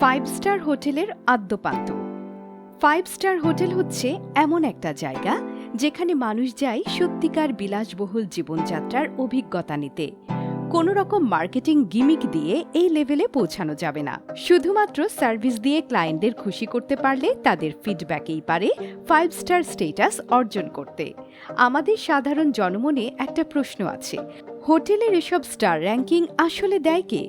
Five star হোটেলের আদ্যপান্ত। Five star hotel হচ্ছে এমন একটা জায়গা যেখানে মানুষ যায় সত্যিকার বিলাসবহুল জীবনযাত্রার অভিজ্ঞতা নিতে। কোনো রকম মার্কেটিং গিমিক দিয়ে এই লেভেলে পৌঁছানো যাবে না। শুধুমাত্র সার্ভিস দিয়ে ক্লায়েন্টদের খুশি করতে পারলে তাদের ফিডব্যাকেই পারে ফাইভ স্টার স্টেটাস অর্জন করতে। আমাদের সাধারণ জনমনে একটা প্রশ্ন আছে, হোটেলের এসব স্টার র্যাঙ্কিং আসলে দেয় কে?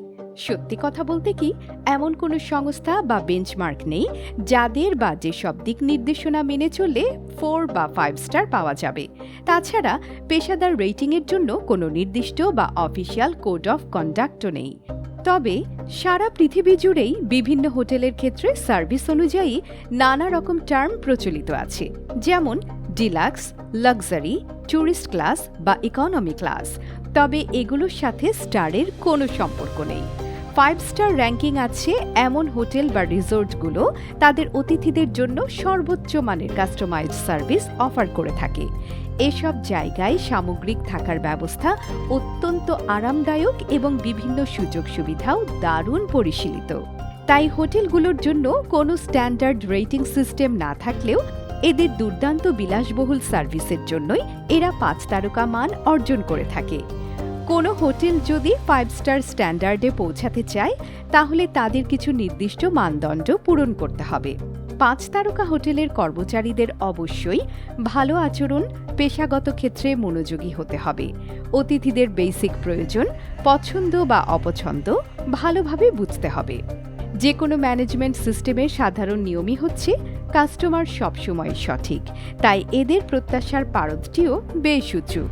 সত্যি কথা বলতে কি, এমন কোনো সংস্থা বা বেঞ্চমার্ক নেই যাদের বা যেসব দিক নির্দেশনা মেনে চললে 4 বা 5 স্টার পাওয়া যাবে। তাছাড়া পেশাদার রেটিংয়ের জন্য কোনো নির্দিষ্ট বা অফিসিয়াল কোড অফ কন্ডাক্টও নেই। তবে সারা পৃথিবী জুড়েই বিভিন্ন হোটেলের ক্ষেত্রে সার্ভিস অনুযায়ী নানা রকম টার্ম প্রচলিত আছে, যেমন ডিলাক্স, লাক্সারি, ট্যুরিস্ট ক্লাস বা ইকোনমি ক্লাস। তবে এগুলোর সাথে স্টারের কোনো সম্পর্ক নেই। 5 স্টার র্যাঙ্কিং আছে এমন হোটেল বা রিসোর্টগুলো তাদের অতিথিদের জন্য সর্বোচ্চ মানের কাস্টমাইজড সার্ভিস অফার করে থাকে। এসব জায়গায় সামগ্রিক থাকার ব্যবস্থা অত্যন্ত আরামদায়ক এবং বিভিন্ন সুযোগ সুবিধাও দারুণ পরিশীলিত। তাই হোটেলগুলোর জন্য কোনো স্ট্যান্ডার্ড রেটিং সিস্টেম না থাকলেও এদের দুর্দান্ত বিলাসবহুল সার্ভিসের জন্যই এরা 5 তারকা মান অর্জন করে থাকে। কোনো হোটেল যদি 5 স্টার স্ট্যান্ডার্ডে পৌঁছাতে চায় তাহলে তাদের কিছু নির্দিষ্ট মানদণ্ড পূরণ করতে হবে। 5 তারকা হোটেলের কর্মচারীদের অবশ্যই ভালো আচরণ, পেশাগত ক্ষেত্রে মনোযোগী হতে হবে। অতিথিদের বেসিক প্রয়োজন, পছন্দ বা অপছন্দ ভালোভাবে বুঝতে হবে। যে কোনো ম্যানেজমেন্ট সিস্টেমের সাধারণ নিয়মই হচ্ছে কাস্টমার সবসময় সঠিক, তাই এদের প্রত্যাশার পারদটিও বেশ উঁচু।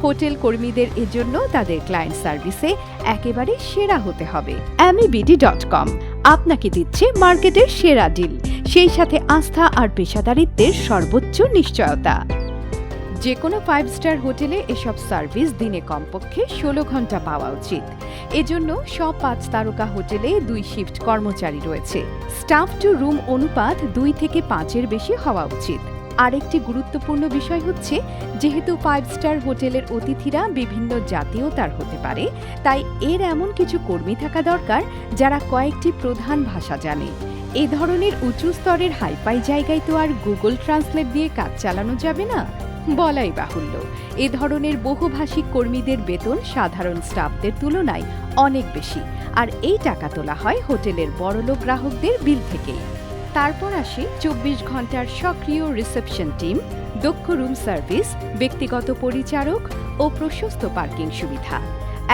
হোটেল কর্মীদের এজন্য তাদের ক্লায়েন্ট সার্ভিসে একেবারে সেরা হতে হবে। AmyBD.com আপনাকে দিচ্ছে মার্কেটের সেরা ডিল, সেই সাথে আস্থা আর পেশাদারিত্বের সর্বোচ্চ নিশ্চয়তা। যে কোনো 5 স্টার হোটেলে এসব সার্ভিস দিনে কমপক্ষে 16 ঘন্টা পাওয়া উচিত। এজন্য সব 5 তারকা হোটেলে 2 শিফট কর্মচারী রয়েছে। স্টাফ টু রুম অনুপাত 2 থেকে 5-এর বেশি হওয়া উচিত। আরেকটি গুরুত্বপূর্ণ বিষয় হচ্ছে, যেহেতু 5 স্টার হোটেলের অতিথিরা বিভিন্ন জাতীয়তার হতে পারে, তাই এর এমন কিছু কর্মী থাকা দরকার যারা কয়েকটি প্রধান ভাষা জানে। এ ধরনের উঁচু স্তরের হাইফাই জায়গায় তো আর গুগল ট্রান্সলেট দিয়ে কাজ চালানো যাবে না, বলাই বাহুল্য। এ ধরনের বহুভাষিক কর্মীদের বেতন সাধারণ স্টাফদের তুলনায় অনেক বেশি, আর এই টাকা তোলা হয় হোটেলের বড়লোক গ্রাহকদের বিল থেকেই। তারপর আসে 24 ঘন্টার সক্রিয় রিসেপশন টিম, দক্ষ রুম সার্ভিস, ব্যক্তিগত পরিচারক ও প্রশস্ত পার্কিং সুবিধা।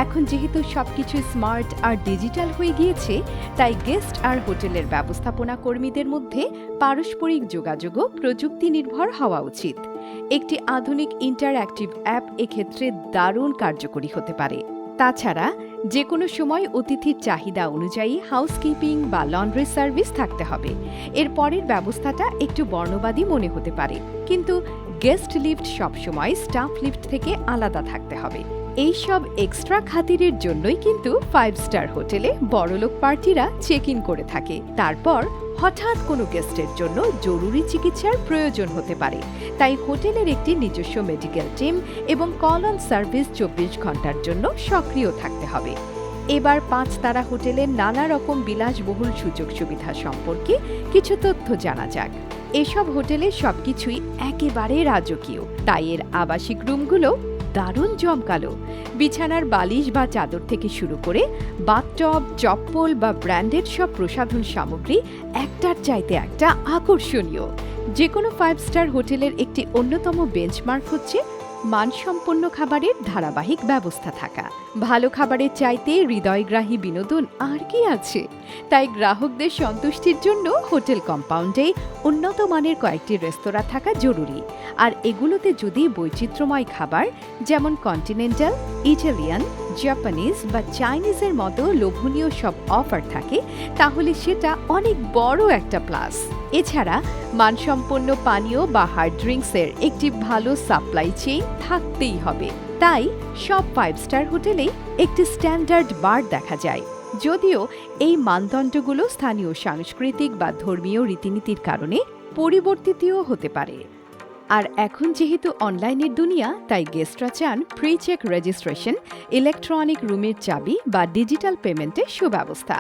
এখন যেহেতু সবকিছু স্মার্ট আর ডিজিটাল হয়ে গিয়েছে, তাই গেস্ট আর হোটেলের ব্যবস্থাপনা কর্মীদের মধ্যে পারস্পরিক যোগাযোগও প্রযুক্তি নির্ভর হওয়া উচিত। একটি আধুনিক ইন্টারঅ্যাক্টিভ অ্যাপ এক্ষেত্রে দারুণ কার্যকরী হতে পারে। তাছাড়া যে কোনো সময় অতিথির চাহিদা অনুযায়ী হাউসকিপিং বা লন্ড্রি সার্ভিস থাকতে হবে। এর পরের ব্যবস্থাটা একটু বর্ণবাদী মনে হতে পারে, কিন্তু গেস্ট লিফট সবসময় স্টাফ লিফট থেকে আলাদা থাকতে হবে। এই সব এক্সট্রা খাতিরের জন্যই কিন্তু 5 স্টার হোটেলে বড়লোক পার্টিরা চেক ইন করে থাকে। তারপর হঠাৎ কোনো গেস্টের জন্য জরুরি চিকিৎসার প্রয়োজন হতে পারে, তাই হোটেলের একটি নিজস্ব মেডিকেল টিম এবং কল অন সার্ভিস 24 ঘন্টার জন্য সক্রিয় থাকতে হবে। এবার 5 তারা হোটেলের নানা রকম বিলাসবহুল সুযোগ সুবিধা সম্পর্কে কিছু তথ্য জানা যাক। এসব হোটেলে সবকিছুই একেবারে রাজকীয়, তাই এর আবাসিক রুমগুলো দারুণ জমকালো। বিছানার বালিশ বা চাদর থেকে শুরু করে বাথটব, চপ্পল বা ব্র্যান্ডেড সব প্রসাধন সামগ্রী একটার চাইতে একটা আকর্ষণীয়। যে কোনো 5 স্টার হোটেলের একটি অন্যতম বেঞ্চমার্ক হচ্ছে মানসম্পন্ন খাবারের ধারাবাহিক ব্যবস্থা থাকা। ভালো খাবারের চাইতে হৃদয়গ্রাহী বিনোদন আর কি আছে? তাই গ্রাহকদের সন্তুষ্টির জন্য হোটেল কম্পাউন্ডে উন্নত মানের কয়েকটি রেস্তোরাঁ থাকা জরুরি। আর এগুলোতে যদি বৈচিত্র্যময় খাবার যেমন কন্টিনেন্টাল, ইটালিয়ান, জাপানিজ বা চাইনিজের মতো লোভনীয় সব অফার থাকে, তাহলে সেটা অনেক বড় একটা প্লাস। এছাড়া মানসম্পন্ন পানীয় বা হার্ড ড্রিঙ্কসের একটি ভালো সাপ্লাই চেইন থাকতেই হবে। তাই সব 5 স্টার হোটেলেই একটি স্ট্যান্ডার্ড বার দেখা যায়, যদিও এই মানদণ্ডগুলো স্থানীয় সাংস্কৃতিক বা ধর্মীয় রীতিনীতির কারণে পরিবর্তিতও হতে পারে। আর এখন যেহেতু অনলাইনের দুনিয়া, তাই গেস্টরা চান প্রি চেক রেজিস্ট্রেশন, ইলেকট্রনিক রুমের চাবি বা ডিজিটাল পেমেন্টের সুব্যবস্থা।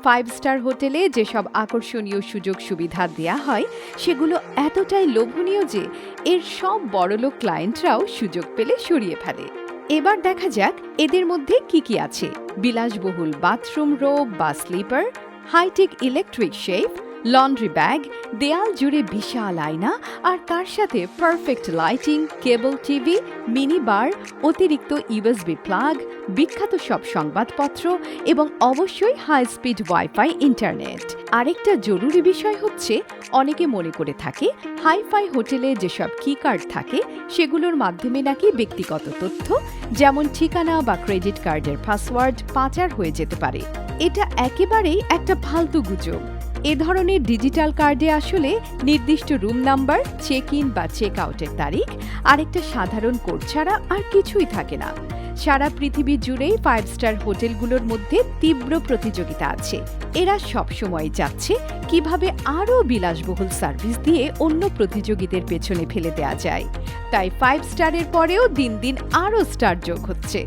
5 স্টার হোটেলে যেসব আকর্ষণীয় সুযোগ সুবিধা দেয়া হয় সেগুলো এতটাই লোভনীয় যে এর সব বড়লোক ক্লায়েন্টরাও সুযোগ পেলে সরিয়ে ফেলে। এবার দেখা যাক এদের মধ্যে কি আছে। বিলাসবহুল বাথরুম রোব বা slipper, high tech electric chef, laundry bag, দেয়াল জুড়ে বিশাল আয়না, আর তার সাথে perfect lighting, cable TV, mini bar, অতিরিক্ত ইউএসবি প্লাগ, বিখ্যাত সব সংবাদপত্র এবং অবশ্যই হাই স্পিড ওয়াইফাই ইন্টারনেট। আরেকটা জরুরি বিষয় হচ্ছে, অনেকে মনে করে থাকে হাইফাই হোটেলে যেসব কি কার্ড থাকে সেগুলোর মাধ্যমে নাকি ব্যক্তিগত তথ্য যেমন ঠিকানা বা ক্রেডিট কার্ডের পাসওয়ার্ড পাচার হয়ে যেতে পারে। এটা একেবারেই একটা ফালতু গুজব। এ ধরনের ডিজিটাল কার্ডে আসলে নির্দিষ্ট রুম নাম্বার, চেক ইন বা চেক আউটের তারিখ আর একটা সাধারণ কোড ছাড়া আর কিছুই থাকে না। সারা পৃথিবী জুড়েই 5 স্টার হোটেলগুলোর মধ্যে তীব্র প্রতিযোগিতা আছে। এরা সবসময় চাচ্ছে কিভাবে আরও বিলাসবহুল সার্ভিস দিয়ে অন্য প্রতিযোগীদের পেছনে ফেলে দেওয়া যায়। তাই 5 স্টারের পরেও দিন দিন আরও স্টার যোগ হচ্ছে।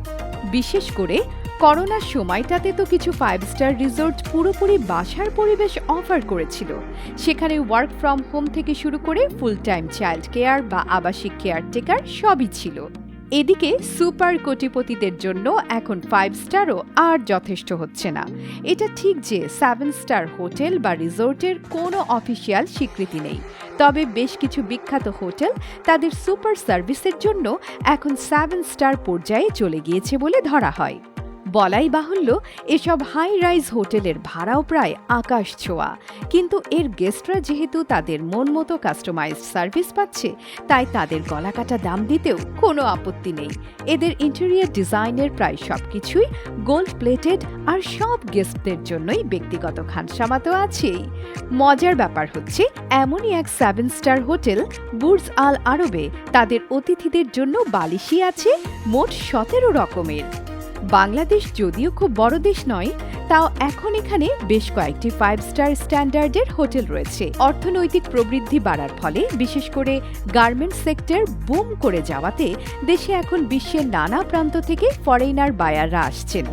বিশেষ করে করোনার সময়টাতে তো কিছু 5 স্টার রিসোর্ট পুরোপুরি বাসার পরিবেশ অফার করেছিল। সেখানে ওয়ার্ক ফ্রম হোম থেকে শুরু করে ফুল টাইম চাইল্ড কেয়ার বা আবাসিক কেয়ারটেকার সবই ছিল। এদিকে সুপার কোটিপতিদের জন্য এখন 5 স্টারও আর যথেষ্ট হচ্ছে না। এটা ঠিক যে 7 স্টার হোটেল বা রিসোর্টের কোনো অফিসিয়াল স্বীকৃতি নেই, তবে বেশ কিছু বিখ্যাত হোটেল তাদের সুপার সার্ভিসের জন্য এখন 7 স্টার পর্যায়ে চলে গিয়েছে বলে ধরা হয়। বলাই বাহুল্য, এসব হাই রাইজ হোটেলের ভাড়াও প্রায় আকাশ ছোঁয়া, কিন্তু এর গেস্টরা যেহেতু তাদের মন মতো কাস্টমাইজড সার্ভিস পাচ্ছে, তাই তাদের গলাকাটা দাম দিতেও কোনো আপত্তি নেই। এদের ইন্টেরিয়র ডিজাইনের প্রায় সবকিছুই গোল্ড প্লেটেড, আর সব গেস্টদের জন্যই ব্যক্তিগত খানসামা তো আছেই। মজার ব্যাপার হচ্ছে, এমনই এক 7 স্টার হোটেল বুর্জ আল আরবে তাদের অতিথিদের জন্য বালিশই আছে মোট 17 রকমের। বাংলাদেশ যদিও খুব বড় দেশ নয়, তাও এখন এখানে বেশ কয়েকটি 5 স্টার স্ট্যান্ডার্ডের হোটেল রয়েছে। অর্থনৈতিক প্রবৃদ্ধি বাড়ার ফলে বিশেষ করে গার্মেন্টস সেক্টর বুম করে যাওয়াতে দেশে এখন বিশ্বের নানা প্রান্ত থেকে ফরেনার বায়াররা আসছেন।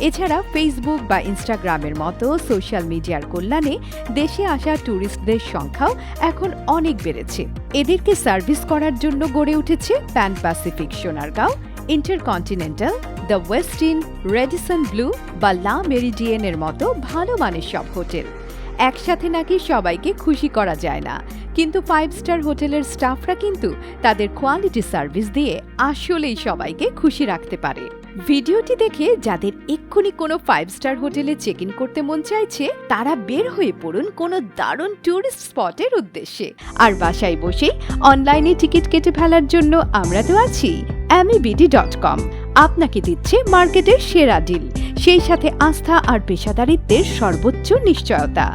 এছাড়া ফেসবুক বা ইনস্টাগ্রামের মতো সোশ্যাল মিডিয়ার কল্যাণে দেশে আসা ট্যুরিস্টদের সংখ্যাও এখন অনেক বেড়েছে। এদেরকে সার্ভিস করার জন্য গড়ে উঠেছে pan Pacific Sonargaon, intercontinental, the ওয়েস্টিন, Radisson blue বা লা মেরিডিয়েনের মতো ভালো মানের সব হোটেল। একসাথে নাকি সবাইকে খুশি করা যায় না, কিন্তু 5 স্টার হোটেলের স্টাফরা কিন্তু তাদের কোয়ালিটি সার্ভিস দিয়ে আসলেই সবাইকে খুশি রাখতে পারে। ভিডিওটি দেখে যাদের এক্ষুনি কোনো 5 স্টার হোটেলে চেক ইন করতে মন চাইছে, তারা বের হয়ে পড়ুন কোনো দারুণ ট্যুরিস্ট স্পটের উদ্দেশ্যে। আর বাসায় বসে অনলাইনে টিকিট কেটে ফেলার জন্য আমরা তো আছি। AmyBD.com আপনাকে দিচ্ছে মার্কেটের সেরা ডিল, সেই সাথে আস্থা আর পেশাদারিত্বের সর্বোচ্চ নিশ্চয়তা।